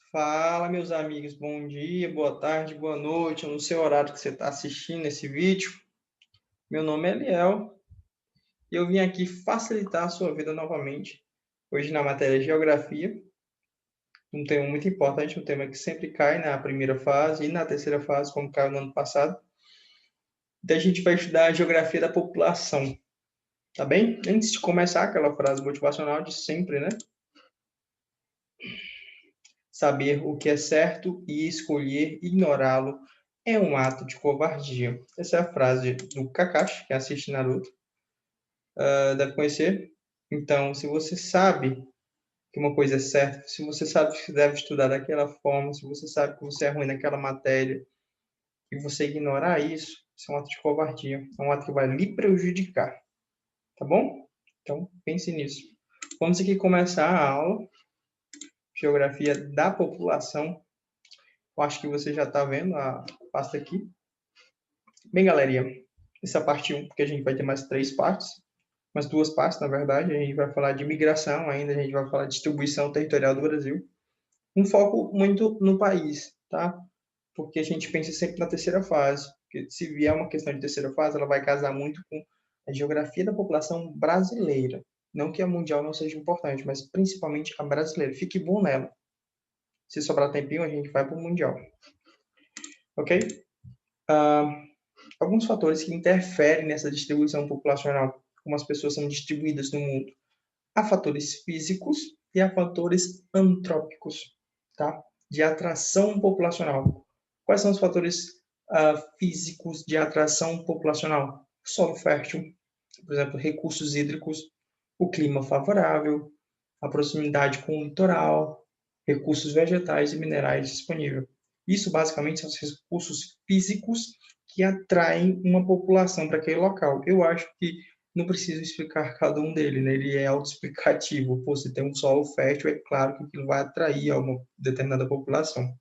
Fala, meus amigos, bom dia, boa tarde, boa noite, eu não sei o horário que você está assistindo esse vídeo. Meu nome é Eliel e eu vim aqui facilitar a sua vida novamente. Hoje na matéria Geografia, um tema muito importante, um tema que sempre cai na primeira fase e na terceira fase, como caiu no ano passado. Então a gente vai estudar a Geografia da População, tá bem? Antes de começar aquela frase motivacional de sempre, né? Saber o que é certo e escolher ignorá-lo é um ato de covardia. Essa é a frase do Kakashi, que assiste Naruto, deve conhecer. Então, se você sabe que uma coisa é certa, se você sabe que deve estudar daquela forma, se você sabe que você é ruim naquela matéria, e você ignorar isso é um ato de covardia. É um ato que vai lhe prejudicar, tá bom? Então, pense nisso. Vamos aqui começar a aula, Geografia da População. Eu acho que você já está vendo a pasta aqui. Bem, galerinha, essa é a parte 1, porque a gente vai ter mais 3 partes, mais 2 partes, na verdade. A gente vai falar de migração ainda, a gente vai falar de distribuição territorial do Brasil. Um foco muito no país, tá? Porque a gente pensa sempre na terceira fase. Porque se vier uma questão de terceira fase, ela vai casar muito com a geografia da população brasileira. Não que a mundial não seja importante, mas principalmente a brasileira. Fique bom nela. Se sobrar tempinho, a gente vai para o mundial. Ok? Alguns fatores que interferem nessa distribuição populacional, como as pessoas são distribuídas no mundo. Há fatores físicos e há fatores antrópicos, tá? De atração populacional. Quais são os fatores físicos de atração populacional? Solo fértil, por exemplo, recursos hídricos, o clima favorável, a proximidade com o litoral, recursos vegetais e minerais disponíveis. Isso basicamente são os recursos físicos que atraem uma população para aquele local. Eu acho que não preciso explicar cada um deles, né? Ele é autoexplicativo. Pô, se tem um solo fértil, é claro que aquilo vai atrair uma determinada população.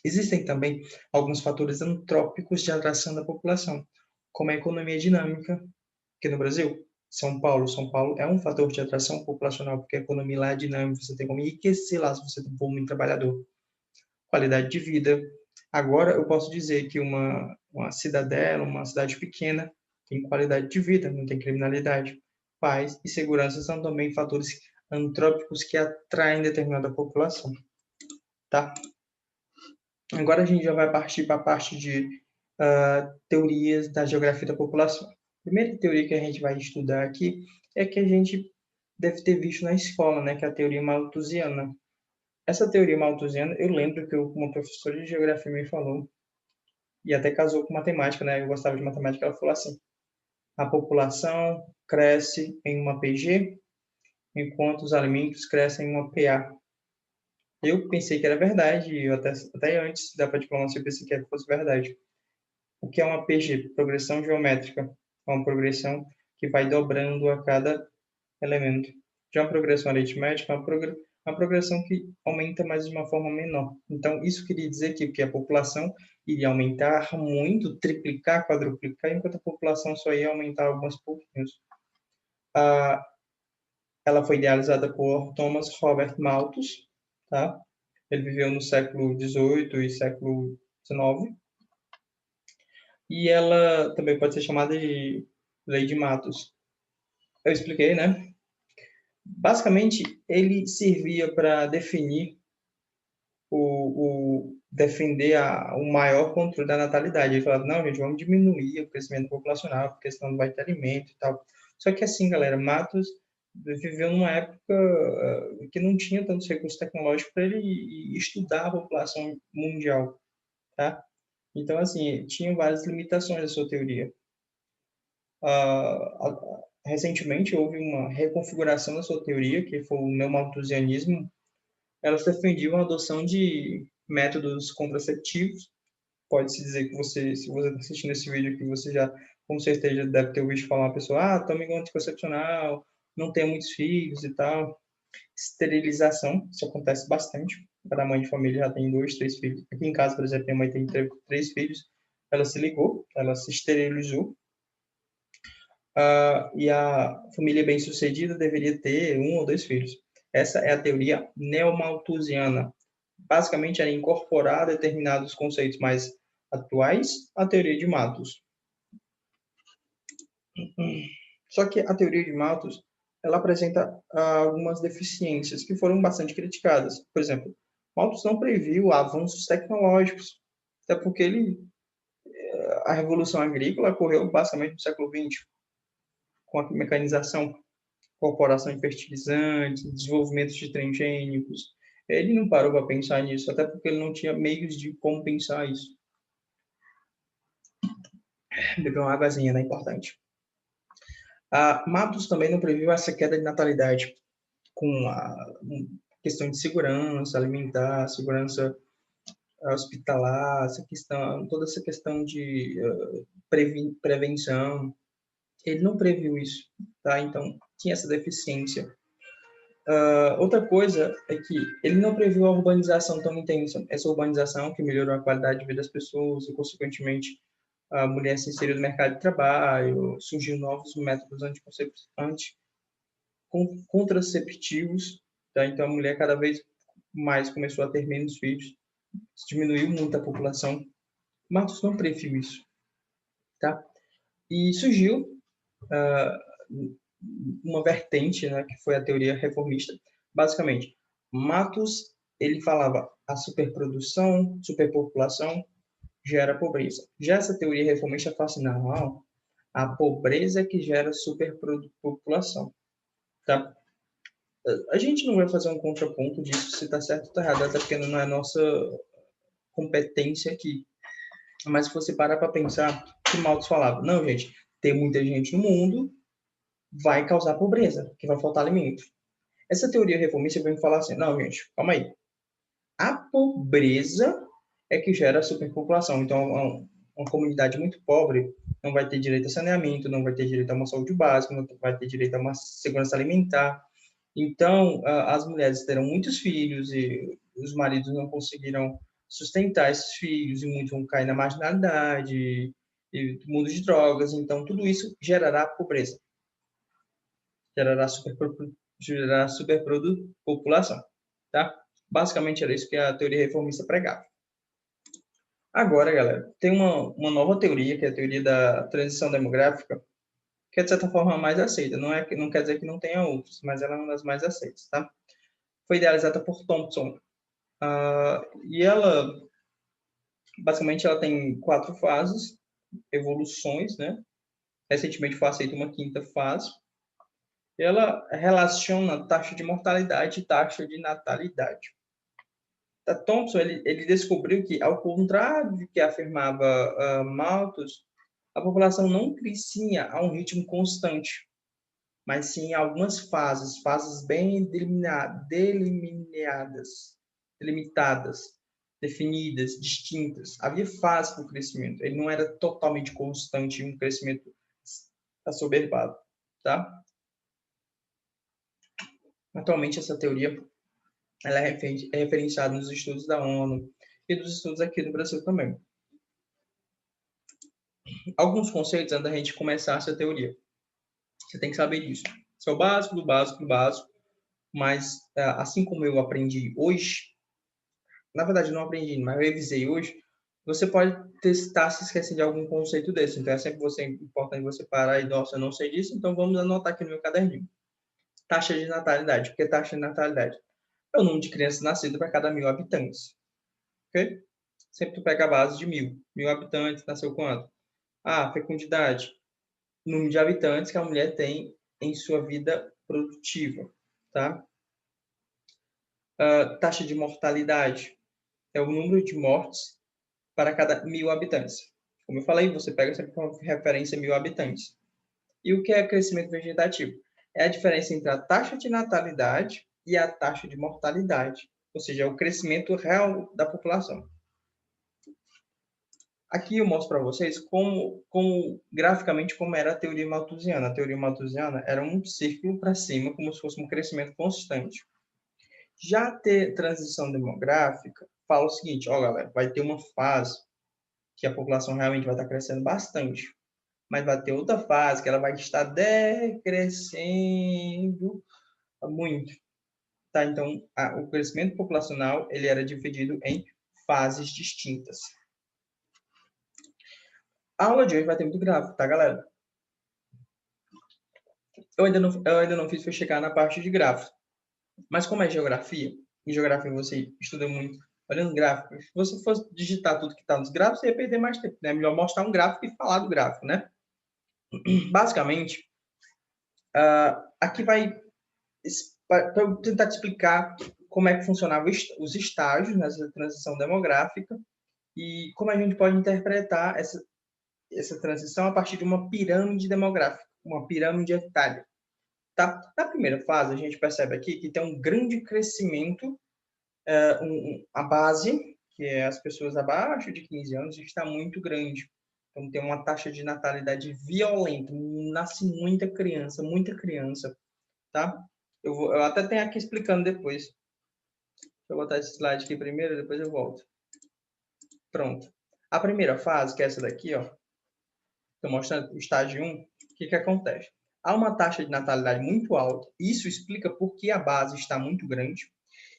Existem também alguns fatores antrópicos de atração da população, como a economia dinâmica, aqui no Brasil, São Paulo é um fator de atração populacional, porque a economia lá é dinâmica, você tem como enriquecer lá se você tem um povo muito trabalhador. Qualidade de vida. Agora, eu posso dizer que uma cidadela, uma cidade pequena, tem qualidade de vida, não tem criminalidade. Paz e segurança são também fatores antrópicos que atraem determinada população, tá? Agora a gente já vai partir para a parte de teorias da geografia da população. A primeira teoria que a gente vai estudar aqui é que a gente deve ter visto na escola, né, que é a teoria malthusiana. Essa teoria malthusiana, eu lembro que uma professora de geografia me falou, e até casou com matemática, né? Eu gostava de matemática, ela falou assim: a população cresce em uma PG, enquanto os alimentos crescem em uma PA. Eu pensei que era verdade, eu até antes da diplomacia eu pensei que fosse verdade. O que é uma PG? Progressão geométrica. É uma progressão que vai dobrando a cada elemento. Já uma progressão aritmética é uma progressão que aumenta, mas de uma forma menor. Então, isso queria dizer que a população iria aumentar muito, triplicar, quadruplicar, enquanto a população só ia aumentar alguns pouquinhos. Ela foi idealizada por Thomas Robert Malthus, tá? Ele viveu no século XVIII e século XIX. E ela também pode ser chamada de Lei de Matos. Eu expliquei, né? Basicamente, ele servia para definir defender o maior controle da natalidade. Ele falava, não, gente, vamos diminuir o crescimento populacional, porque senão não vai ter alimento e tal. Só que assim, galera, Matos viveu numa época que não tinha tantos recursos tecnológicos para ele estudar a população mundial, tá? Então, assim, tinha várias limitações da sua teoria. Recentemente houve uma reconfiguração da sua teoria, que foi o neomalthusianismo. Elas defendiam a adoção de métodos contraceptivos. Pode-se dizer que você, se você está assistindo esse vídeo aqui, você já, com certeza, deve ter ouvido falar uma pessoa, tome um anticoncepcional, não tenha muitos filhos e tal. Esterilização, isso acontece bastante. Cada mãe de família já tem 2, 3 filhos. Aqui em casa, por exemplo, minha mãe tem 3 filhos. Ela se ligou, ela se esterilizou. E a família bem-sucedida deveria ter 1 ou 2 filhos. Essa é a teoria neomalthusiana. basicamente era incorporar determinados conceitos mais atuais à teoria de Malthus. Só que a teoria de Malthus, ela apresenta algumas deficiências que foram bastante criticadas. Por exemplo, Malthus não previu avanços tecnológicos, até porque a revolução agrícola ocorreu basicamente no século XX, com a mecanização, incorporação de fertilizantes, desenvolvimento de transgênicos. Ele não parou para pensar nisso, até porque ele não tinha meios de como pensar isso. Beber uma águazinha, né? Importante. Malthus também não previu essa queda de natalidade com a questão de segurança alimentar, segurança hospitalar, toda essa questão de prevenção. Ele não previu isso, tá? Então, tinha essa deficiência. Outra coisa é que ele não previu a urbanização tão intensa. Essa urbanização que melhorou a qualidade de vida das pessoas e, consequentemente, a mulher se inseriu no mercado de trabalho, surgiu novos métodos contraceptivos, tá? Então a mulher cada vez mais começou a ter menos filhos, diminuiu muito a população. Marcos não previu isso, tá? E surgiu uma vertente, né, que foi a teoria reformista. Basicamente, Malthus ele falava a superprodução, superpopulação gera pobreza. Já essa teoria reformista fala assim, não, a pobreza é que gera superpopulação, tá? A gente não vai fazer um contraponto disso se está certo ou está errado, até porque não é nossa competência aqui. Mas se você parar para pensar, que Malthus falava, não, gente, ter muita gente no mundo vai causar pobreza, que vai faltar alimento. Essa teoria reformista vem falar assim, não, gente, calma aí. A pobreza é que gera a superpopulação. Então, uma comunidade muito pobre não vai ter direito a saneamento, não vai ter direito a uma saúde básica, não vai ter direito a uma segurança alimentar. Então, as mulheres terão muitos filhos e os maridos não conseguirão sustentar esses filhos e muitos vão cair na marginalidade e mundo de drogas. Então, tudo isso gerará pobreza, gerará superpopulação, tá? Basicamente era isso que a teoria reformista pregava. Agora, galera, tem uma nova teoria, que é a teoria da transição demográfica, que é, de certa forma, mais aceita. Não quer dizer que não tenha outros, mas ela é uma das mais aceitas, tá? Foi idealizada por Thompson. E ela, basicamente, ela tem 4 fases, evoluções, né? Recentemente foi aceita uma 5ª fase. Ela relaciona taxa de mortalidade e taxa de natalidade. A Thompson ele descobriu que, ao contrário do que afirmava Malthus, a população não crescia a um ritmo constante, mas sim em algumas fases bem delimitadas, definidas, distintas. Havia fases para o crescimento. Ele não era totalmente constante, um crescimento assoberbado, tá? Atualmente, essa teoria ela é referenciada nos estudos da ONU e dos estudos aqui no Brasil também. Alguns conceitos antes da gente começar essa teoria. Você tem que saber disso. Isso é o básico do básico do básico, mas assim como eu aprendi hoje, na verdade não aprendi, mas eu revisei hoje, você pode estar se esquecendo de algum conceito desse. Então é sempre importante você parar e, nossa, eu não sei disso, então vamos anotar aqui no meu caderninho. Taxa de natalidade. Por que taxa de natalidade? É o número de crianças nascidas para cada 1.000 habitantes. Ok? Sempre tu pega a base de 1.000. 1.000 habitantes, nasceu quanto? Fecundidade. Número de habitantes que a mulher tem em sua vida produtiva, tá? Taxa de mortalidade é o número de mortes para cada 1.000 habitantes. Como eu falei, você pega sempre como referência 1.000 habitantes. E o que é crescimento vegetativo? É a diferença entre a taxa de natalidade e a taxa de mortalidade, ou seja, é o crescimento real da população. Aqui eu mostro para vocês graficamente como era a teoria malthusiana. A teoria malthusiana era um círculo para cima, como se fosse um crescimento constante. Já ter transição demográfica fala o seguinte, galera, vai ter uma fase que a população realmente vai estar crescendo bastante, mas vai ter outra fase que ela vai estar decrescendo muito, Tá? Então, o crescimento populacional ele era dividido em fases distintas. A aula de hoje vai ter muito gráfico, tá, galera? Eu ainda não fiz para chegar na parte de gráficos. Mas como é geografia, em geografia você estuda muito olhando gráficos, se você fosse digitar tudo que está nos gráficos, você ia perder mais tempo, né? É melhor mostrar um gráfico e falar do gráfico, né? Basicamente, aqui vai para eu tentar te explicar como é que funcionavam os estágios nessa transição demográfica e como a gente pode interpretar essa transição a partir de uma pirâmide demográfica, uma pirâmide etária. Tá? Na primeira fase, a gente percebe aqui que tem um grande crescimento, a base, que é as pessoas abaixo de 15 anos, está muito grande. Então, tem uma taxa de natalidade violenta, nasce muita criança, tá? Eu até tenho aqui explicando depois. Deixa eu botar esse slide aqui primeiro, depois eu volto. Pronto. A primeira fase, que é essa daqui, ó, estou mostrando o estágio 1, o que acontece? Há uma taxa de natalidade muito alta, isso explica por que a base está muito grande,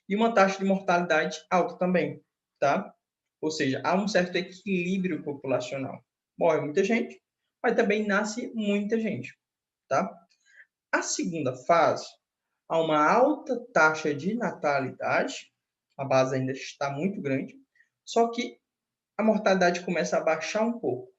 e uma taxa de mortalidade alta também, tá? Ou seja, há um certo equilíbrio populacional. Morre muita gente, mas também nasce muita gente, tá? A segunda fase, há uma alta taxa de natalidade, a base ainda está muito grande, só que a mortalidade começa a baixar um pouco.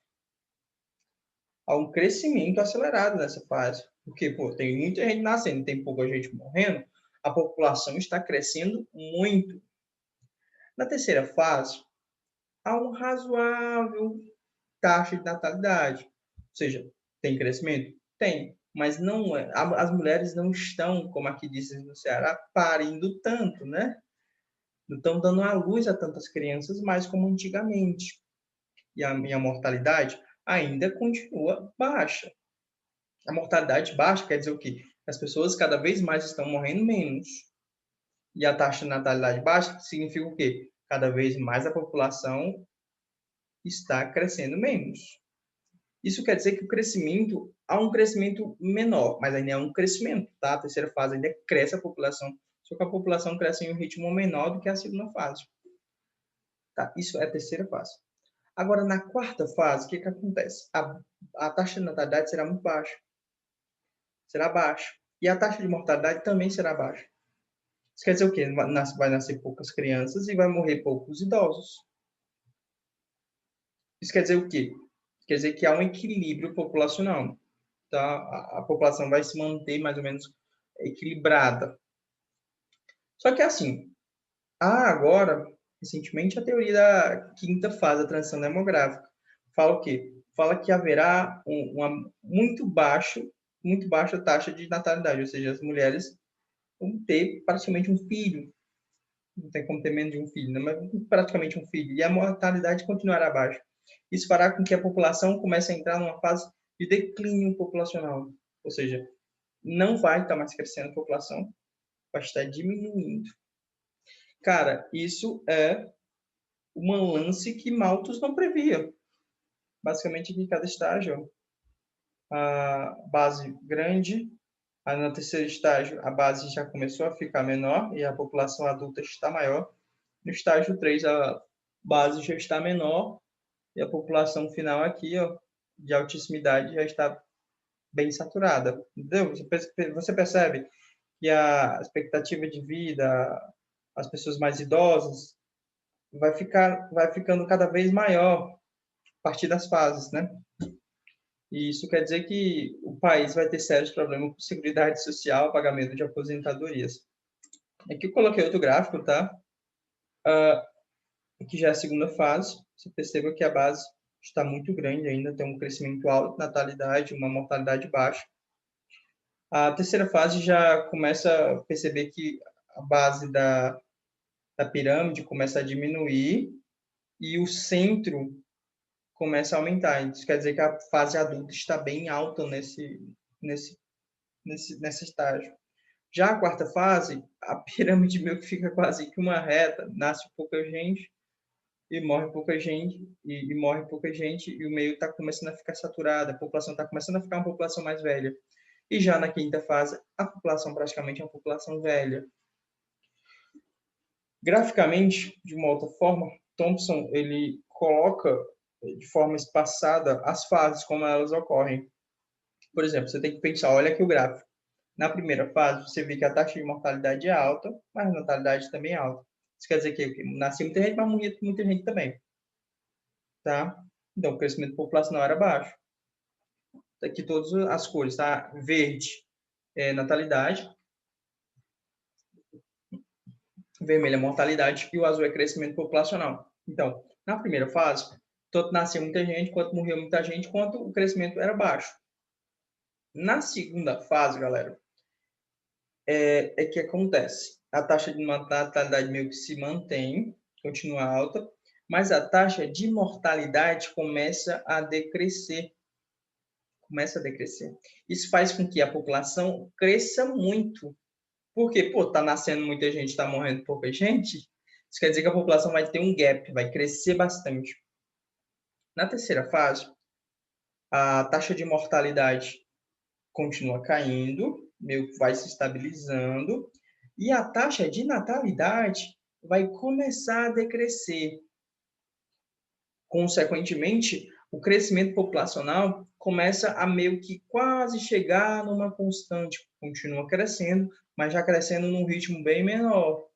Há um crescimento acelerado nessa fase, porque tem muita gente nascendo, tem pouca gente morrendo, a população está crescendo muito. Na terceira fase, há um razoável taxa de natalidade, ou seja, tem crescimento? Tem, mas não é, as mulheres não estão, como aqui dizem no Ceará, parindo tanto, né? Não estão dando à luz a tantas crianças mais como antigamente. E a mortalidade ainda continua baixa. A mortalidade baixa quer dizer o quê? As pessoas cada vez mais estão morrendo menos. E a taxa de natalidade baixa significa o quê? Cada vez mais a população está crescendo menos. Isso quer dizer que o crescimento, há um crescimento menor, mas ainda é um crescimento, tá? A terceira fase ainda cresce a população, só que a população cresce em um ritmo menor do que a segunda fase. Tá? Isso é a terceira fase. Agora, na quarta fase, o que acontece? A taxa de natalidade será muito baixa. Será baixa. E a taxa de mortalidade também será baixa. Isso quer dizer o quê? Vai nascer poucas crianças e vai morrer poucos idosos. Isso quer dizer o quê? Quer dizer que há um equilíbrio populacional. Tá? A população vai se manter mais ou menos equilibrada. Só que assim, há agora, recentemente, a teoria da quinta fase da transição demográfica. Fala o quê? Fala que haverá uma muito baixa taxa de natalidade, ou seja, as mulheres vão ter praticamente um filho, não tem como ter menos de um filho, né? Mas praticamente um filho, e a mortalidade continuará baixa. Isso fará com que a população comece a entrar numa fase de declínio populacional, ou seja, não vai estar mais crescendo a população, vai estar diminuindo. Cara, isso é uma lance que Malthus não previa. Basicamente, em cada estágio, a base grande, aí no terceiro estágio, a base já começou a ficar menor e a população adulta está maior. No estágio 3, a base já está menor e a população final aqui, ó, de altíssima idade, já está bem saturada. Entendeu? Você percebe que a expectativa de vida, as pessoas mais idosas, vai ficando cada vez maior a partir das fases, né? E isso quer dizer que o país vai ter sérios problemas com seguridade social, pagamento de aposentadorias. Aqui eu coloquei outro gráfico, tá? Aqui já é a segunda fase. Você perceba que a base está muito grande ainda, tem um crescimento alto, natalidade, uma mortalidade baixa. A terceira fase já começa a perceber que a base da pirâmide começa a diminuir e o centro começa a aumentar. Isso quer dizer que a fase adulta está bem alta nesse estágio. Já a quarta fase, a pirâmide meio que fica quase que uma reta, nasce pouca gente e morre pouca gente, e morre pouca gente, e o meio está começando a ficar saturado, a população está começando a ficar uma população mais velha. E já na quinta fase, a população praticamente é uma população velha. Graficamente, de uma outra forma, Thompson ele coloca de forma espaçada as fases como elas ocorrem. Por exemplo, você tem que pensar, olha aqui o gráfico. Na primeira fase, você vê que a taxa de mortalidade é alta, mas a natalidade também é alta. Isso quer dizer que nascia muita gente, mas morria muita gente também. Tá? Então, o crescimento populacional era baixo. Aqui todas as cores, tá? Verde é natalidade, vermelho é mortalidade e o azul é crescimento populacional. Então, na primeira fase, tanto nascia muita gente, quanto morria muita gente, quanto o crescimento era baixo. Na segunda fase, galera, que acontece? A taxa de natalidade meio que se mantém, continua alta, mas a taxa de mortalidade começa a decrescer. Isso faz com que a população cresça muito. Porque, pô, tá nascendo muita gente, tá morrendo pouca gente. Isso quer dizer que a população vai ter um gap, vai crescer bastante. Na terceira fase, a taxa de mortalidade continua caindo, meio que vai se estabilizando, e a taxa de natalidade vai começar a decrescer. Consequentemente, o crescimento populacional começa a meio que quase chegar numa constante, continua crescendo, mas já crescendo num ritmo bem menor,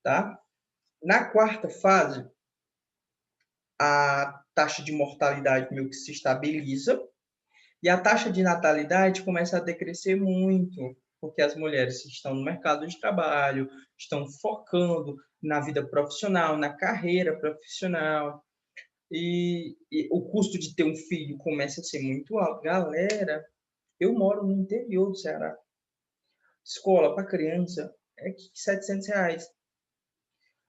tá? Na quarta fase, a taxa de mortalidade meio que se estabiliza e a taxa de natalidade começa a decrescer muito, porque as mulheres estão no mercado de trabalho, estão focando na vida profissional, na carreira profissional, e o custo de ter um filho começa a ser muito alto. Galera, eu moro no interior do Ceará. Escola para criança é R$ 700.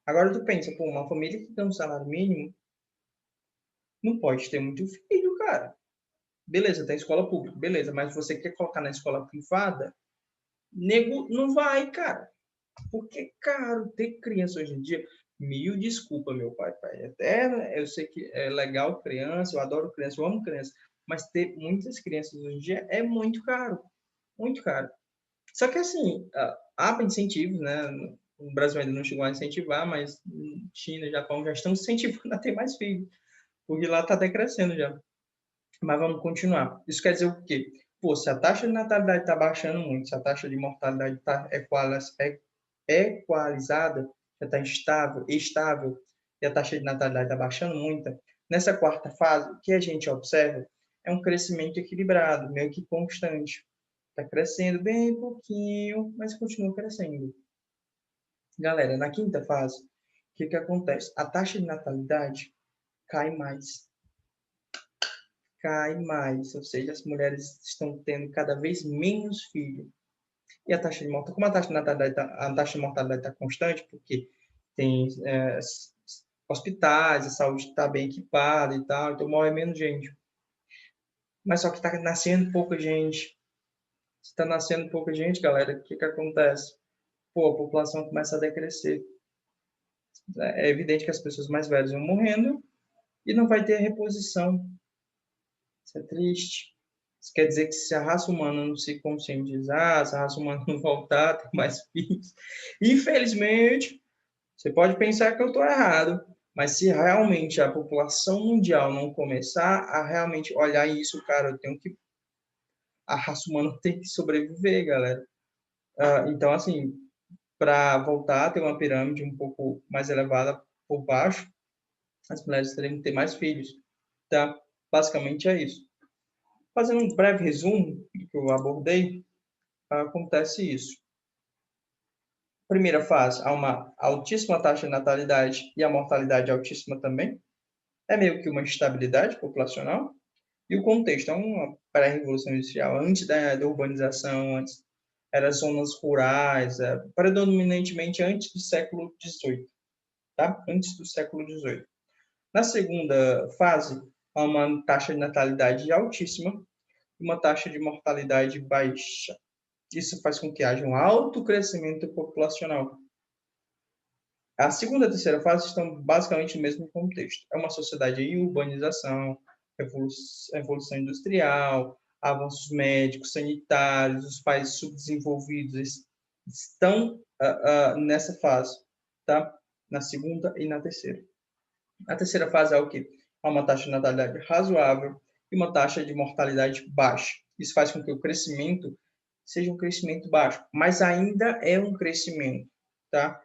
Agora tu pensa, pô, uma família que ganha um salário mínimo não pode ter muito filho, cara. Beleza, tem escola pública, beleza, mas você quer colocar na escola privada, nego não vai, cara. Porque é caro ter criança hoje em dia. Mil desculpa, meu pai. Até eu sei que é legal criança, eu adoro criança, eu amo criança, mas ter muitas crianças hoje em dia é muito caro, muito caro. Só que assim, há incentivos, né? O Brasil ainda não chegou a incentivar, mas China e Japão já estão incentivando a ter mais filhos, porque lá está até crescendo já. Mas vamos continuar. Isso quer dizer o quê? Pô, se a taxa de natalidade está baixando muito, se a taxa de mortalidade está equalizada, já está estável, e a taxa de natalidade está baixando muito, nessa quarta fase, o que a gente observa é um crescimento equilibrado, meio que constante. Está crescendo bem pouquinho, mas continua crescendo. Galera, na quinta fase, o que acontece? A taxa de natalidade cai mais, ou seja, as mulheres estão tendo cada vez menos filhos. E a taxa de mortalidade, como a taxa de mortalidade está constante, porque tem hospitais, a saúde está bem equipada e tal, então morre menos gente. Mas só que está nascendo pouca gente. Se está nascendo pouca gente, galera, o que acontece? Pô, a população começa a decrescer. É evidente que as pessoas mais velhas vão morrendo e não vai ter reposição. Isso é triste. Isso quer dizer que se a raça humana não se conscientizar, se a raça humana não voltar a ter mais filhos, infelizmente, você pode pensar que eu estou errado, mas se realmente a população mundial não começar a realmente olhar isso, cara, a raça humana tem que sobreviver, galera. Então, assim, para voltar a ter uma pirâmide um pouco mais elevada por baixo, as mulheres teriam que ter mais filhos, tá? Basicamente é isso. Fazendo um breve resumo do que eu abordei, acontece isso. Primeira fase, há uma altíssima taxa de natalidade e a mortalidade altíssima também. É meio que uma estabilidade populacional. E o contexto é uma pré-revolução industrial, antes da urbanização, antes eram zonas rurais, predominantemente antes do século XVIII, tá? Antes do século XVIII. Na segunda fase, há uma taxa de natalidade altíssima e uma taxa de mortalidade baixa. Isso faz com que haja um alto crescimento populacional. A segunda e a terceira fase estão basicamente no mesmo contexto. É uma sociedade em urbanização, evolução industrial, avanços médicos, sanitários, os países subdesenvolvidos estão nessa fase, tá? Na segunda e na terceira. A terceira fase é o quê? Há uma taxa de natalidade razoável e uma taxa de mortalidade baixa. Isso faz com que o crescimento seja um crescimento baixo, mas ainda é um crescimento, tá?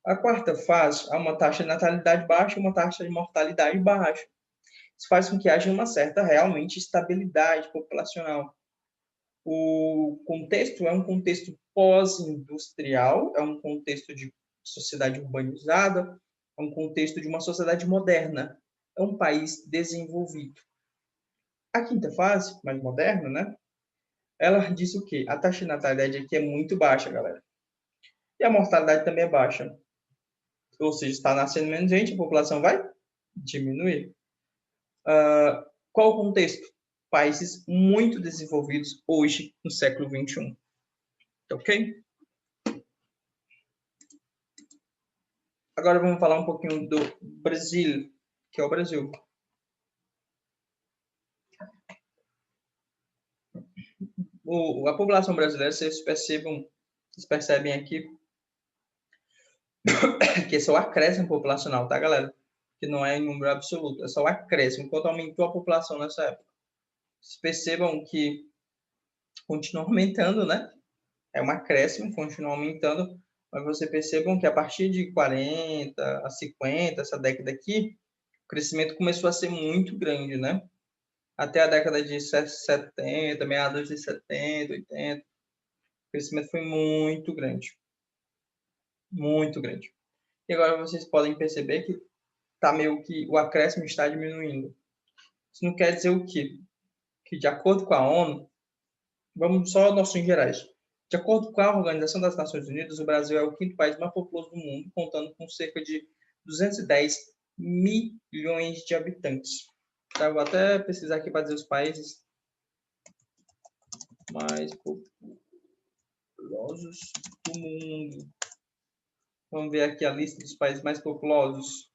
A quarta fase há uma taxa de natalidade baixa e uma taxa de mortalidade baixa. Isso faz com que haja uma certa, realmente, estabilidade populacional. O contexto é um contexto pós-industrial, é um contexto de sociedade urbanizada, é um contexto de uma sociedade moderna, é um país desenvolvido. A quinta fase, mais moderna, né? Ela diz o quê? A taxa de natalidade aqui é muito baixa, galera. E a mortalidade também é baixa. Ou seja, está nascendo menos gente, a população vai diminuir. Qual o contexto? Países muito desenvolvidos hoje, no século XXI. Ok? Agora vamos falar um pouquinho do Brasil, que é o Brasil. A população brasileira, vocês percebem aqui que esse é o acréscimo populacional, tá, galera? Que não é em número absoluto, é só o acréscimo. Quanto aumentou a população nessa época? Vocês percebam que continua aumentando, né? É um acréscimo, continua aumentando, mas vocês percebam que a partir de 40 a 50, essa década aqui, o crescimento começou a ser muito grande, né? Até a década de 70, meados de 70, 80, o crescimento foi muito grande. Muito grande. E agora vocês podem perceber que tá meio que o acréscimo está diminuindo. Isso não quer dizer o quê? Que de acordo com a ONU, vamos só noções gerais. De acordo com a Organização das Nações Unidas, o Brasil é o quinto país mais populoso do mundo, contando com cerca de 210 milhões de habitantes. Tá, eu vou até pesquisar aqui para dizer os países mais populosos do mundo. Vamos ver aqui a lista dos países mais populosos.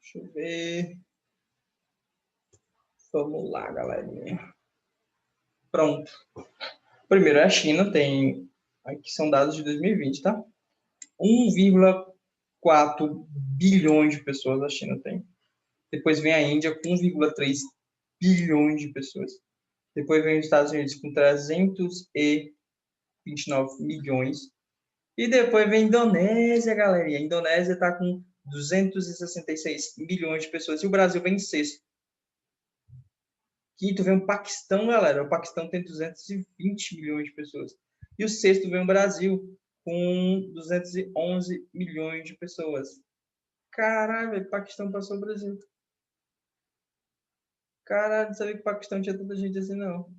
Deixa eu ver. Vamos lá, galerinha. Pronto. Primeiro é a China, tem... Aqui são dados de 2020, tá? 1,4 bilhões de pessoas a China tem. Depois vem a Índia com 1,3 bilhões de pessoas. Depois vem os Estados Unidos com 329 milhões. E depois vem a Indonésia, galera. A Indonésia está com 266 milhões de pessoas. E o Brasil vem em sexto. Quinto vem o Paquistão, galera. O Paquistão tem 220 milhões de pessoas. E o sexto vem o Brasil, com 211 milhões de pessoas. Caralho, o Paquistão passou o Brasil. Caralho, não sabia que o Paquistão tinha tanta gente assim, não.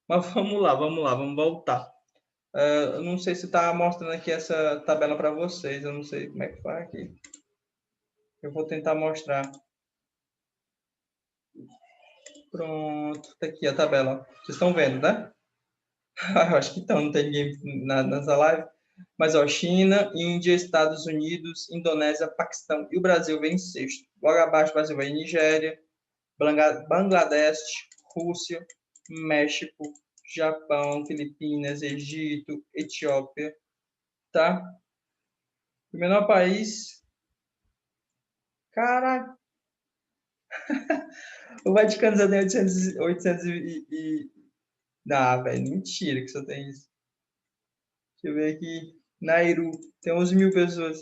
Mas vamos lá, vamos voltar. Eu não sei se está mostrando aqui essa tabela para vocês. Eu não sei como é que faz aqui. Eu vou tentar mostrar. Pronto, tá aqui a tabela. Vocês estão vendo, né? Eu acho que estão, não tem ninguém nessa live. Mas, ó, China, Índia, Estados Unidos, Indonésia, Paquistão e o Brasil vem em sexto. Logo abaixo, o Brasil vem Nigéria, Bangladesh, Rússia, México, Japão, Filipinas, Egito, Etiópia, tá? O menor país... Caraca! O Vaticano já tem 800 e... Não, velho, mentira que só tem isso. Deixa eu ver aqui. Nairu tem 11 mil pessoas.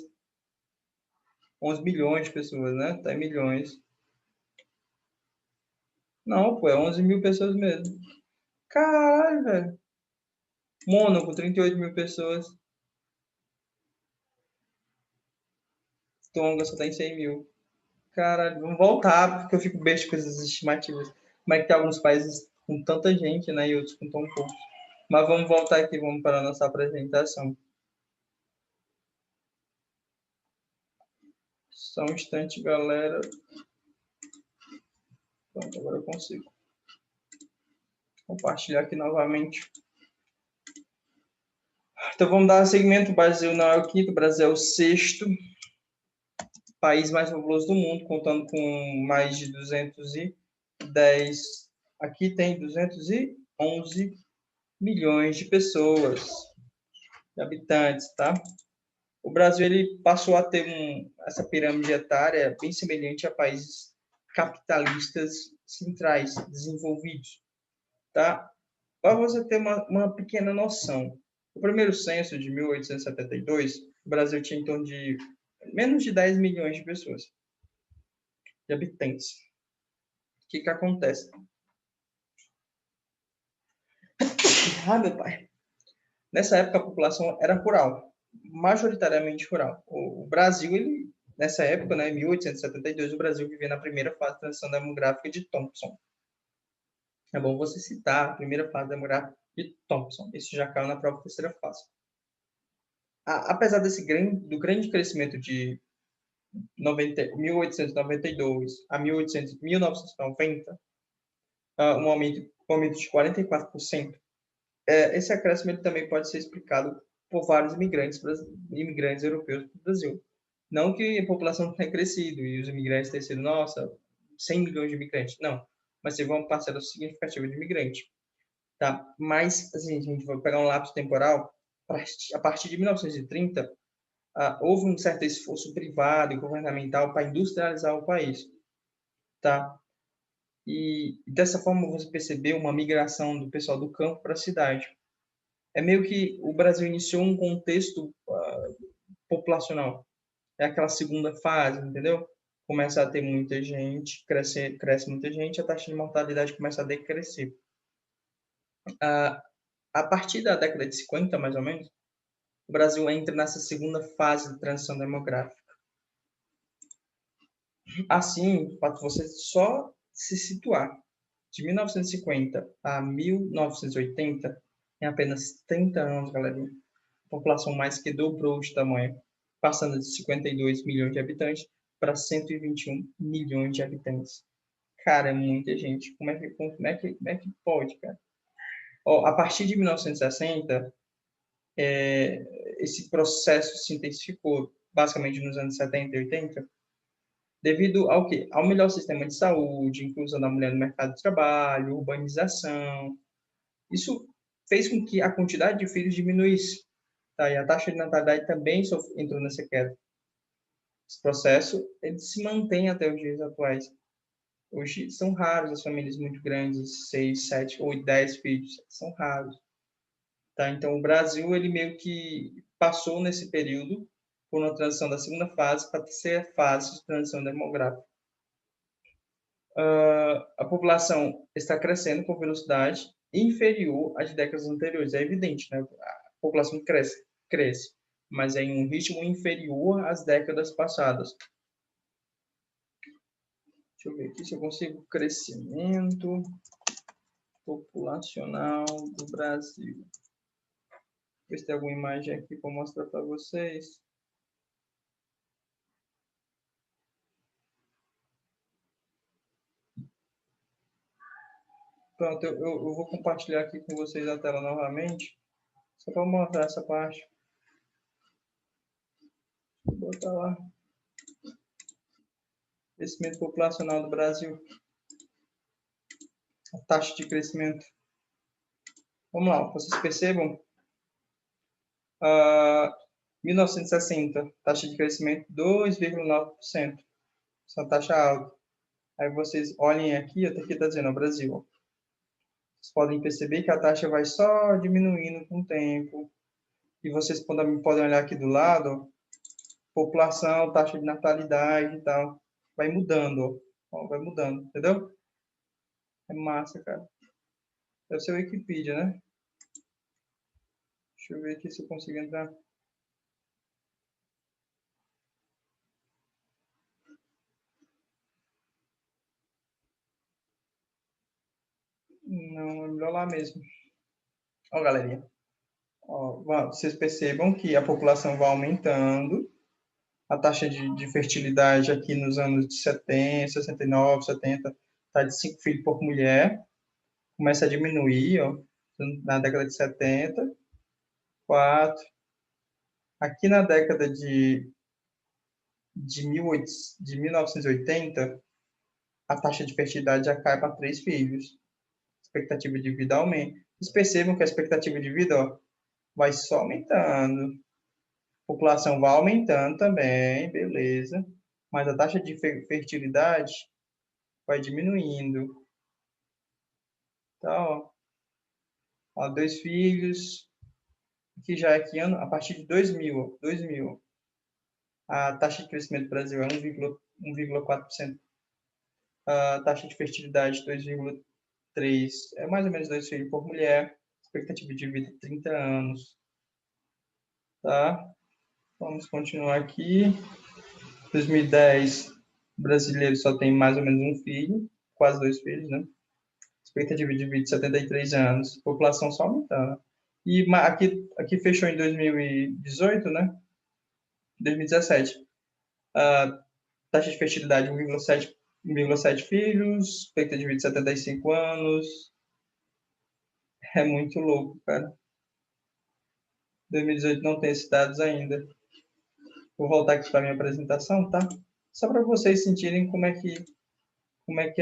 11 milhões de pessoas, né? Tá em milhões. Não, pô, é 11 mil pessoas mesmo. Caralho, velho. Mônaco, 38 mil pessoas. Tonga só tem 100 mil. Caralho, vamos voltar, porque eu fico besta com essas estimativas. Como é que tem alguns países com tanta gente, né? E outros com tão pouco. Mas vamos voltar aqui, vamos para a nossa apresentação. Só um instante, galera. Pronto, agora eu consigo compartilhar aqui novamente. Então vamos dar segmento. O Brasil não é o quinto, o Brasil é o sexto país mais populoso do mundo, contando com mais de 210 Aqui tem 211 milhões de pessoas, de habitantes, tá? O Brasil ele passou a ter essa pirâmide etária bem semelhante a países capitalistas centrais, desenvolvidos, tá? Para você ter uma pequena noção, o primeiro censo de 1872, o Brasil tinha em torno de menos de 10 milhões de pessoas, de habitantes. O que acontece? Ah, meu pai. Nessa época, a população era rural, majoritariamente rural. O Brasil, ele, nessa época, né, em 1872, o Brasil vivia na primeira fase de transição demográfica de Thompson. É bom você citar a primeira fase demográfica de Thompson. Isso já caiu na própria terceira fase. Apesar do grande crescimento de 1892 a 1990, um aumento de 44%, esse acréscimo também pode ser explicado por vários imigrantes europeus para o Brasil. Não que a população tenha crescido e os imigrantes tenham sido, nossa, 100 milhões de imigrantes. Não, mas teve uma parcela significativa de imigrantes. Tá? Mas, assim, a gente vai pegar um lapso temporal, a partir de 1930, houve um certo esforço privado e governamental para industrializar o país. Tá? E dessa forma você percebeu uma migração do pessoal do campo para a cidade. É meio que o Brasil iniciou um contexto populacional. É aquela segunda fase, entendeu? Começa a ter muita gente, cresce muita gente, a taxa de mortalidade começa a decrescer. A partir da década de 50, mais ou menos, o Brasil entra nessa segunda fase de transição demográfica. Assim, para você só se situar, de 1950 a 1980, em apenas 30 anos, galerinha, a população mais que dobrou de tamanho, passando de 52 milhões de habitantes para 121 milhões de habitantes. Cara, é muita gente. Como é que pode, cara? Ó, a partir de 1960, esse processo se intensificou, basicamente nos anos 70 e 80, devido ao quê? Ao melhor sistema de saúde, inclusão da mulher no mercado de trabalho, urbanização. Isso fez com que a quantidade de filhos diminuísse, tá? E a taxa de natalidade também entrou nessa queda. Esse processo ele se mantém até os dias atuais. Hoje são raros as famílias muito grandes, 6, 7 ou 10 filhos, são raros. Tá? Então, o Brasil ele meio que passou nesse período por uma transição da segunda fase para a terceira fase de transição demográfica. A população está crescendo com velocidade inferior às décadas anteriores. É evidente, né? A população cresce, mas é em um ritmo inferior às décadas passadas. Deixa eu ver aqui se eu consigo crescimento populacional do Brasil. Ver se tem alguma imagem aqui para mostrar para vocês. Pronto, eu vou compartilhar aqui com vocês a tela novamente, só para mostrar essa parte. Vou botar lá. Crescimento populacional do Brasil. A taxa de crescimento. Vamos lá, vocês percebam. 1960, taxa de crescimento 2,9%. Essa é uma taxa alta. Aí vocês olhem aqui, até aqui está dizendo o Brasil. Vocês podem perceber que a taxa vai só diminuindo com o tempo. E vocês podem olhar aqui do lado, população, taxa de natalidade e tal. Vai mudando, ó, vai mudando, entendeu? É massa, cara. Deve ser o Wikipedia, né? Deixa eu ver aqui se eu consigo entrar. Não, é melhor lá mesmo. Ó, galerinha. Ó, vocês percebam que a população vai aumentando. A taxa de fertilidade aqui nos anos de 70, 69, 70, está de 5 filhos por mulher. Começa a diminuir, ó, na década de 70, 4. Aqui na década de 1980, a taxa de fertilidade já cai para 3 filhos. expectativa de vida aumenta. Vocês percebam que a expectativa de vida, ó, vai só aumentando. A população vai aumentando também, beleza. Mas a taxa de fertilidade vai diminuindo. Então, ó, 2 filhos, que já é que ano? A partir de 2000, a taxa de crescimento do Brasil é 1,4%. A taxa de fertilidade 2,3%. É mais ou menos 2 filhos por mulher. Expectativa de vida 30 anos. Tá? Vamos continuar aqui. 2010, o brasileiro só tem mais ou menos um filho, quase 2 filhos, né? Expectativa de vida 73 anos. População só aumentando. E aqui fechou em 2018, né? 2017. A taxa de fertilidade 1,7 filhos, expectativa de vida 75 anos. É muito louco, cara. 2018 não tem esses dados ainda. Vou voltar aqui para a minha apresentação, tá? Só para vocês sentirem como é que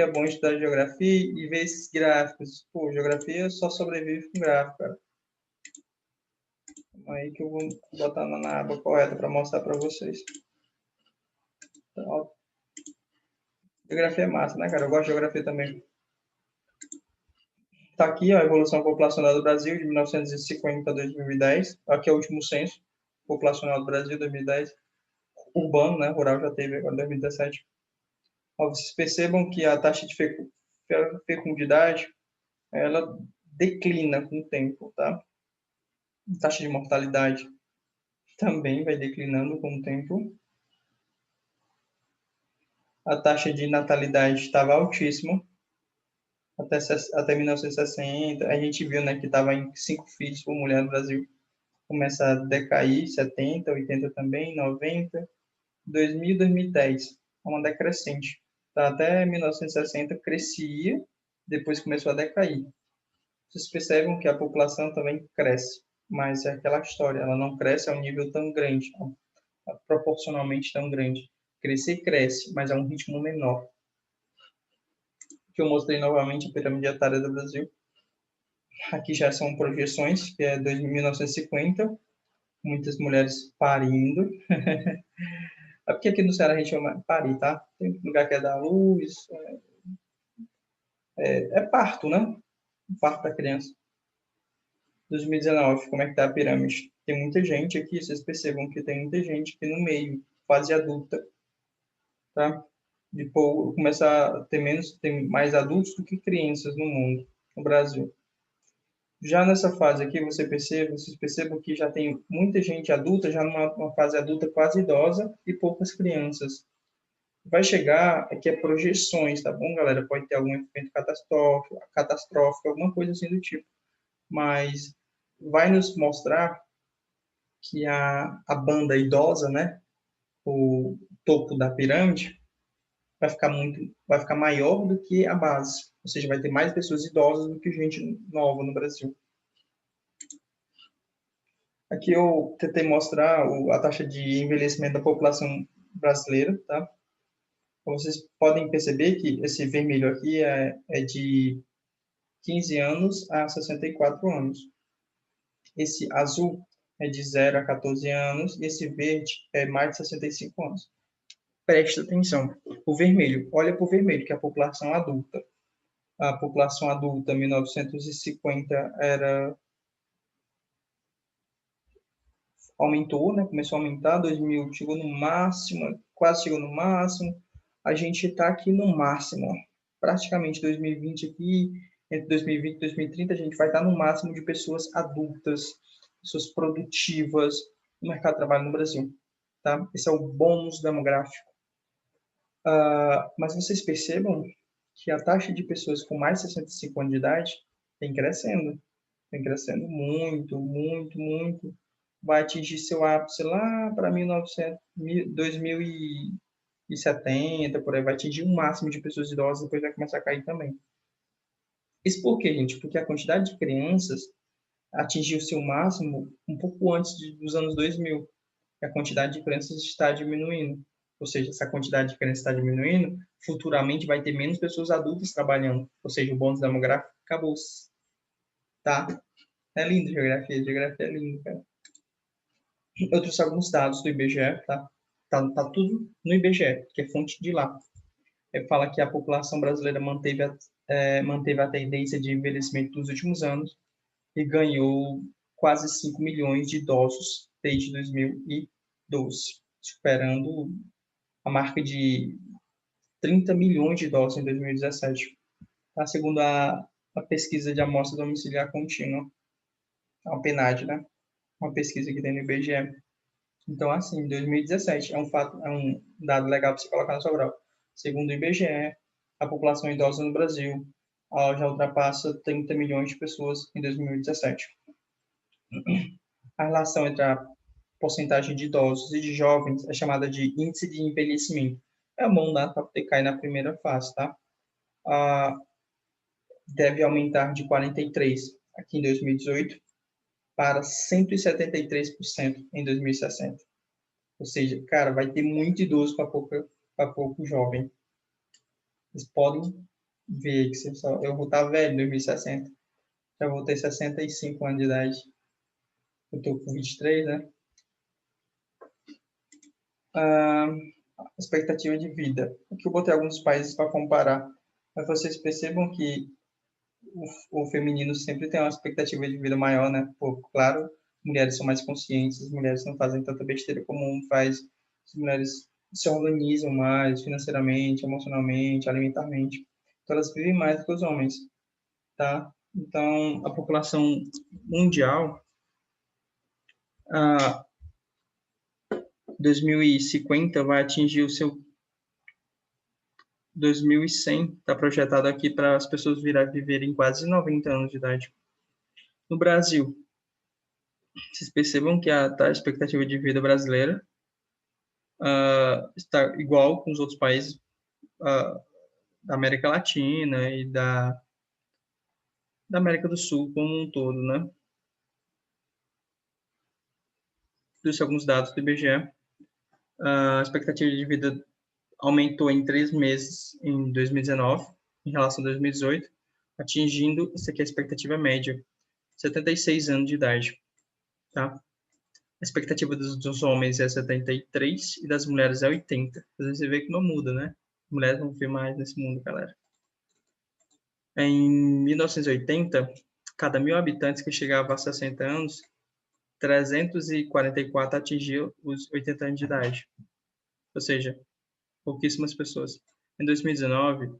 é bom estudar geografia e ver esses gráficos. Pô, geografia só sobrevive com gráfico, cara. Aí que eu vou botar na aba correta para mostrar para vocês. Então, geografia é massa, né, cara? Eu gosto de geografia também. Tá aqui ó, a evolução populacional do Brasil de 1950 a 2010. Aqui é o último censo populacional do Brasil, 2010. Urbano, né? Rural já teve agora, 2017. Ó, vocês percebam que a taxa de fecundidade, ela declina com o tempo, tá? A taxa de mortalidade também vai declinando com o tempo. A taxa de natalidade estava altíssima até 1960. A gente viu, né, que estava em 5 filhos por mulher no Brasil. Começa a decair, 70, 80 também, 90, 2000, 2010. É uma decrescente. Tá? Até 1960 crescia, depois começou a decair. Vocês percebem que a população também cresce, mas é aquela história, ela não cresce a um nível tão grande, proporcionalmente tão grande. Crescer cresce, mas a um ritmo menor. Que eu mostrei novamente a pirâmide etária do Brasil. Aqui já são projeções, que é 1950, muitas mulheres parindo. É porque aqui no Ceará a gente chama parir, tá? Tem lugar que é dar luz, é parto, né? O parto da criança. 2019, como é que tá a pirâmide? Tem muita gente aqui, vocês percebam que tem muita gente aqui no meio, fase adulta, tá? Depois começar a ter mais adultos do que crianças no mundo, no Brasil. Já nessa fase aqui, vocês percebam que já tem muita gente adulta, já numa fase adulta quase idosa e poucas crianças. Vai chegar aqui é projeções, tá bom, galera? Pode ter algum evento catastrófico, alguma coisa assim do tipo. Mas vai nos mostrar que a banda idosa, né, o topo da pirâmide, vai ficar maior do que a base. Ou seja, vai ter mais pessoas idosas do que gente nova no Brasil. Aqui eu tentei mostrar a taxa de envelhecimento da população brasileira, tá? Vocês podem perceber que esse vermelho aqui é de 15 anos a 64 anos. Esse azul é de 0 a 14 anos e esse verde é mais de 65 anos. Preste atenção. O vermelho, olha para o vermelho, que é a população adulta. A população adulta, em 1950, aumentou, né? Começou a aumentar, 2000 chegou no máximo, quase chegou no máximo. A gente está aqui no máximo, ó. Praticamente 2020 aqui, entre 2020 e 2030, a gente vai estar no máximo de pessoas adultas, pessoas produtivas no mercado de trabalho no Brasil. Tá? Esse é o bônus demográfico. Mas vocês percebam que a taxa de pessoas com mais de 65 anos de idade vem crescendo muito, muito, muito. Vai atingir seu ápice lá para 2070, por aí, vai atingir um máximo de pessoas idosas, depois vai começar a cair também. Isso por quê, gente? Porque a quantidade de crianças atingiu seu máximo um pouco antes dos anos 2000. A quantidade de crianças está diminuindo. Ou seja, essa quantidade de crianças está diminuindo, futuramente vai ter menos pessoas adultas trabalhando. Ou seja, o bônus demográfico Acabou-se, tá? É lindo geografia é lindo, cara. Eu trouxe alguns dados do IBGE, tá? Tá tudo no IBGE, que é fonte de lá. Ele fala que a população brasileira manteve a tendência de envelhecimento dos últimos anos e ganhou quase 5 milhões de idosos desde 2012, superando a marca de 30 milhões de idosos em 2017, tá? Segundo a pesquisa de amostra domiciliar contínua, a PNAD, né? Uma pesquisa que tem no IBGE. Então, assim, em 2017, é um dado legal para você colocar no seu grau. Segundo o IBGE, a população idosa no Brasil já ultrapassa 30 milhões de pessoas em 2017. A relação entre a porcentagem de idosos e de jovens é chamada de índice de envelhecimento. É um bom dado para poder cair na primeira fase, tá? Ah, deve aumentar de 43% aqui em 2018 para 173% em 2060. Ou seja, cara, vai ter muito idoso para pouco jovem. Vocês podem ver que eu vou estar velho em 2060. Já vou ter 65 anos de idade. Eu estou com 23, né? Ah, expectativa de vida. Aqui eu botei alguns países para comparar. Mas vocês percebam que o feminino sempre tem uma expectativa de vida maior, né? Pô, claro, mulheres são mais conscientes, as mulheres não fazem tanta besteira como um faz, as mulheres se organizam mais financeiramente, emocionalmente, alimentarmente. Então, elas vivem mais do que os homens, tá? Então, a população mundial, a 2050 vai atingir o seu 2100, está projetado aqui para as pessoas viverem quase 90 anos de idade. No Brasil, vocês percebam que a expectativa de vida brasileira está igual com os outros países da América Latina e da América do Sul como um todo, né? Trouxe alguns dados do IBGE. A expectativa de vida aumentou em 3 meses em 2019, em relação a 2018, atingindo, isso aqui é a expectativa média, 76 anos de idade, tá? A expectativa dos homens é 73 e das mulheres é 80. Às vezes você vê que não muda, né? Mulheres vão viver mais nesse mundo, galera. Em 1980, cada 1.000 habitantes que chegavam a 60 anos, 344 atingiam os 80 anos de idade. Ou seja, pouquíssimas pessoas. Em 2019,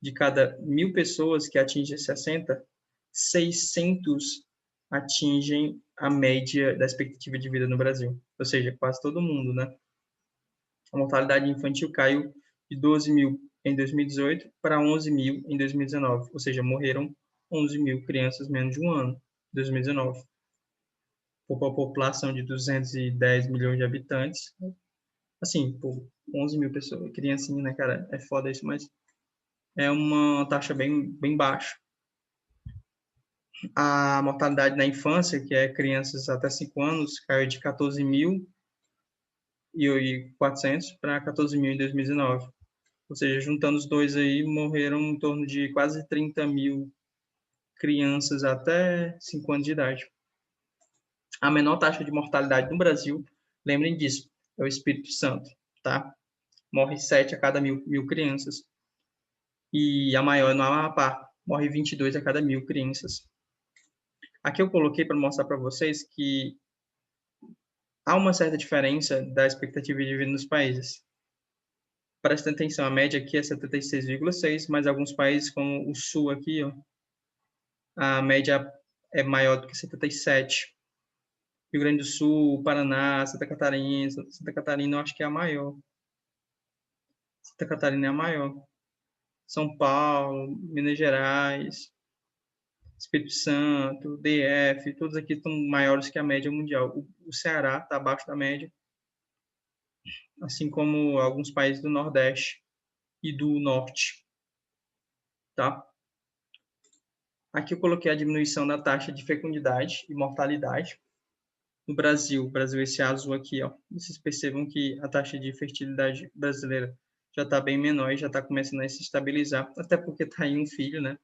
de cada 1.000 pessoas que atingem 60, 600 atingem a média da expectativa de vida no Brasil. Ou seja, quase todo mundo, né? A mortalidade infantil caiu de 12 mil em 2018 para 11 mil em 2019. Ou seja, morreram 11 mil crianças menos de um ano em 2019. Por uma população de 210 milhões de habitantes, assim, por 11 mil pessoas, criancinha, né, cara? É foda isso, mas é uma taxa bem baixa. A mortalidade na infância, que é crianças até 5 anos, caiu de 14.400 para 14 mil em 2019. Ou seja, juntando os dois aí, morreram em torno de quase 30 mil crianças até 5 anos de idade. A menor taxa de mortalidade no Brasil, lembrem disso, é o Espírito Santo, tá? Morre 7 a cada mil crianças. E a maior é no Amapá, morre 22 a cada 1.000 crianças. Aqui eu coloquei para mostrar para vocês que há uma certa diferença da expectativa de vida nos países. Presta atenção, a média aqui é 76,6, mas alguns países como o Sul aqui, ó, a média é maior do que 77. Rio Grande do Sul, Paraná, Santa Catarina eu acho que é a maior. Santa Catarina é a maior. São Paulo, Minas Gerais, Espírito Santo, DF, todos aqui estão maiores que a média mundial. O Ceará está abaixo da média, assim como alguns países do Nordeste e do Norte, tá? Aqui eu coloquei a diminuição da taxa de fecundidade e mortalidade. No Brasil, esse azul aqui, ó, vocês percebam que a taxa de fertilidade brasileira já está bem menor e já está começando a se estabilizar, até porque está aí um filho, né?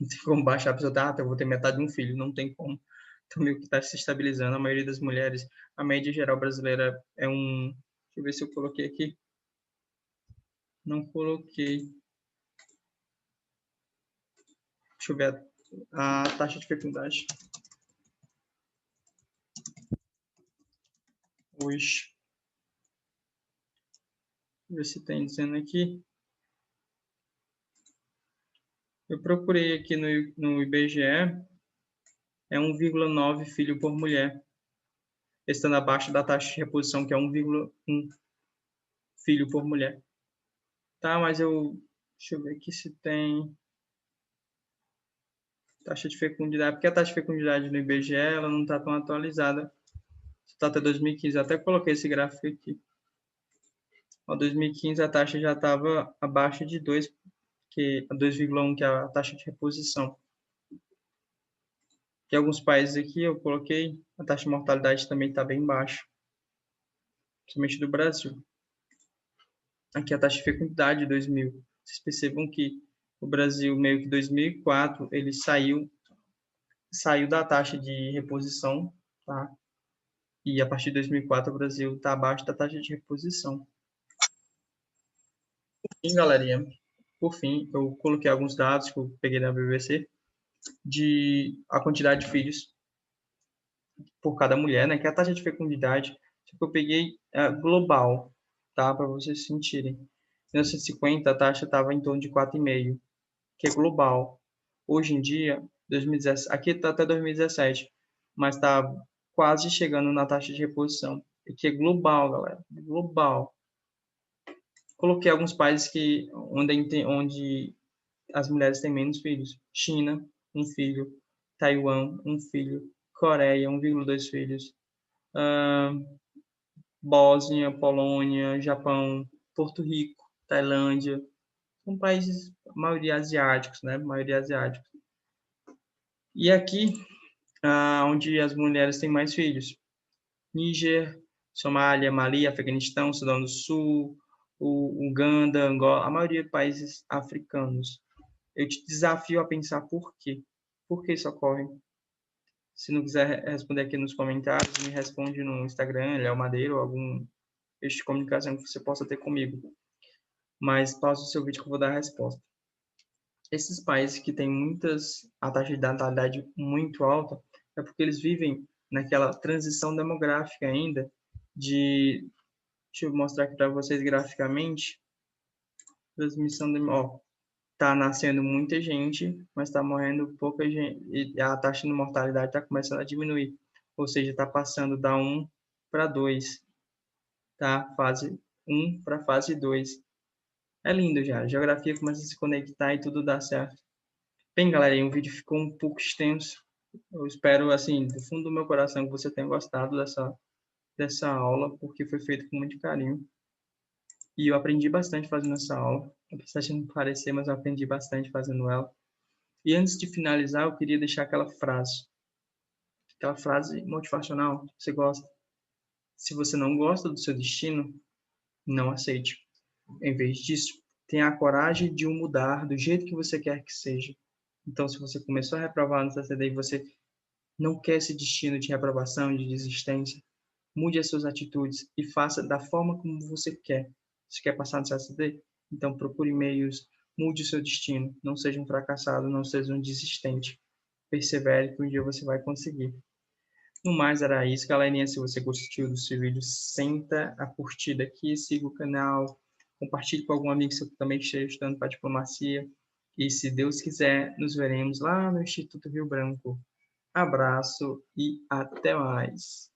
Se for baixar, a pessoa tá, eu vou ter metade de um filho, não tem como. Então, meio que está se estabilizando. A maioria das mulheres, a média geral brasileira é um... Deixa eu ver se eu coloquei aqui. Não coloquei. Deixa eu ver a taxa de fecundidade. Hoje. Ver se tem dizendo aqui. Eu procurei aqui no IBGE, é 1,9 filho por mulher, estando abaixo da taxa de reposição, que é 1,1 filho por mulher. Tá, mas deixa eu ver aqui se tem taxa de fecundidade, porque a taxa de fecundidade no IBGE, ela não está tão atualizada. Está até 2015, eu até coloquei esse gráfico aqui. Em 2015 a taxa já estava abaixo de 2, que 2,1, que é a taxa de reposição. Em alguns países aqui eu coloquei, a taxa de mortalidade também está bem baixa, principalmente do Brasil. Aqui a taxa de fecundidade de 2000. Vocês percebam que o Brasil, meio que em 2004, ele saiu da taxa de reposição, tá? E a partir de 2004 o Brasil está abaixo da taxa de reposição. E, galerinha, por fim, eu coloquei alguns dados que eu peguei na BBC de a quantidade de filhos por cada mulher, né? Que é a taxa de fecundidade. Só que eu peguei global, tá? Para vocês sentirem. Em 1950, a taxa estava em torno de 4,5, que é global. Hoje em dia, 2017, aqui está até 2017, mas está quase chegando na taxa de reposição, que é global, galera, global. Coloquei alguns países onde as mulheres têm menos filhos. China, 1 filho. Taiwan, 1 filho. Coreia, 1,2 filhos. Bósnia, Polônia, Japão, Porto Rico, Tailândia. São países, a maioria asiáticos, né? Maioria asiáticos. E aqui, onde as mulheres têm mais filhos. Níger, Somália, Mali, Afeganistão, Sudão do Sul, Uganda, Angola, a maioria de países africanos. Eu te desafio a pensar por quê. Por que isso ocorre? Se não quiser responder aqui nos comentários, me responde no Instagram, Léo Madeiro, ou algum eixo de comunicação que você possa ter comigo. Mas pausa o seu vídeo que eu vou dar a resposta. Esses países que têm a taxa de natalidade muito alta, é porque eles vivem naquela transição demográfica ainda deixa eu mostrar aqui para vocês graficamente, transmissão tá nascendo muita gente, mas está morrendo pouca gente, e a taxa de mortalidade está começando a diminuir, ou seja, está passando da 1 para 2, tá? Fase 1 para fase 2. É lindo já, a geografia começa a se conectar e tudo dá certo. Bem, galera, o vídeo ficou um pouco extenso. Eu espero, assim, do fundo do meu coração, que você tenha gostado dessa aula, porque foi feito com muito carinho. E eu aprendi bastante fazendo essa aula. Apesar de não parecer, mas eu aprendi bastante fazendo ela. E antes de finalizar, eu queria deixar aquela frase motivacional que você gosta. Se você não gosta do seu destino, não aceite. Em vez disso, tenha a coragem de o mudar do jeito que você quer que seja. Então, se você começou a reprovar no CCD e você não quer esse destino de reprovação, de desistência, mude as suas atitudes e faça da forma como você quer. Se quer passar no CSD, então procure meios, mude o seu destino. Não seja um fracassado, não seja um desistente. Persevere que um dia você vai conseguir. No mais, era isso, galerinha. Se você gostou desse vídeo, senta a curtida aqui, siga o canal, compartilhe com algum amigo que também esteja estudando para diplomacia. E, se Deus quiser, nos veremos lá no Instituto Rio Branco. Abraço e até mais.